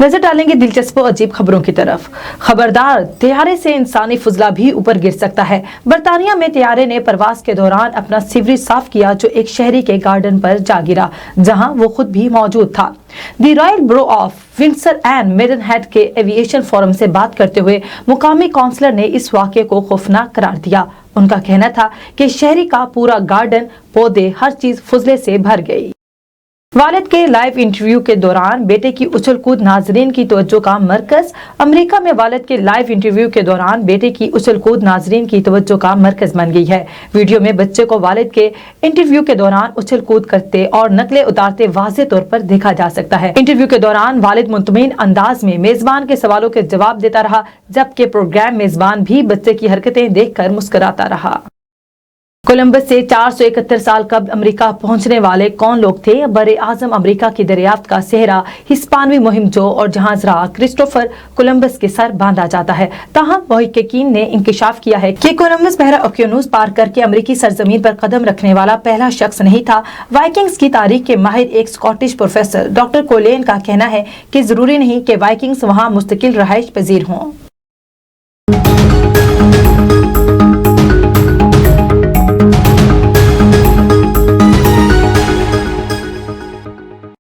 नजर डालेंगे दिलचस्प और अजीब खबरों की तरफ। खबरदार, तैयारे से इंसानी फुजला भी ऊपर गिर सकता है। बर्तानिया में तैयारे ने परवाज के दौरान अपना सीवरेज साफ किया जो एक शहरी के गार्डन पर जा गिरा जहां वो खुद भी मौजूद था। The royal borough of Windsor and Maidenhead के एविएशन फोरम से बात करते हुए मुकामी काउंसलर ने इस वाक़े को खौफनाक करार दिया। उनका कहना था कि शहरी का पूरा गार्डन, पौधे, हर चीज फुजले से भर गई। वालिद के लाइव इंटरव्यू के दौरान बेटे की उछल कूद नाजरीन की तवज्जो का मरकज। अमेरिका में वालिद के लाइव इंटरव्यू के दौरान बेटे की उछल कूद नाजरीन की तवज्जो का मरकज बन गई है। वीडियो में बच्चे को वालिद के इंटरव्यू के दौरान उछल कूद करते और नकलें उतारते वाज़ेह तौर पर देखा जा सकता है। इंटरव्यू के दौरान वालिद मुतमईन अंदाज में मेजबान के सवालों के जवाब देता रहा, जबकि प्रोग्राम मेजबान भी बच्चे की हरकतें देखकर मुस्कुराता रहा। कोलंबस से 471 साल कबल अमेरिका पहुंचने वाले कौन लोग थे? बरे आजम अमेरिका की दरियाफ्त का सेहरा हिस्पानवी मुहिम जो और जहाजरा क्रिस्टोफर कोलंबस के सर बांधा जाता है। ताहम मुहक्किकीन ने इंकशाफ किया है कि कोलंबस बहरा ओकियानूस पार करके अमेरिकी सरजमीन पर कदम रखने वाला पहला शख्स नहीं था। वाइकिंग्स की तारीख के माहिर एक स्कॉटिश प्रोफेसर डॉक्टर कोलेन का कहना है कि जरूरी नहीं कि वाइकिंग्स वहाँ मुस्तकिल रहाइश पजीर हों।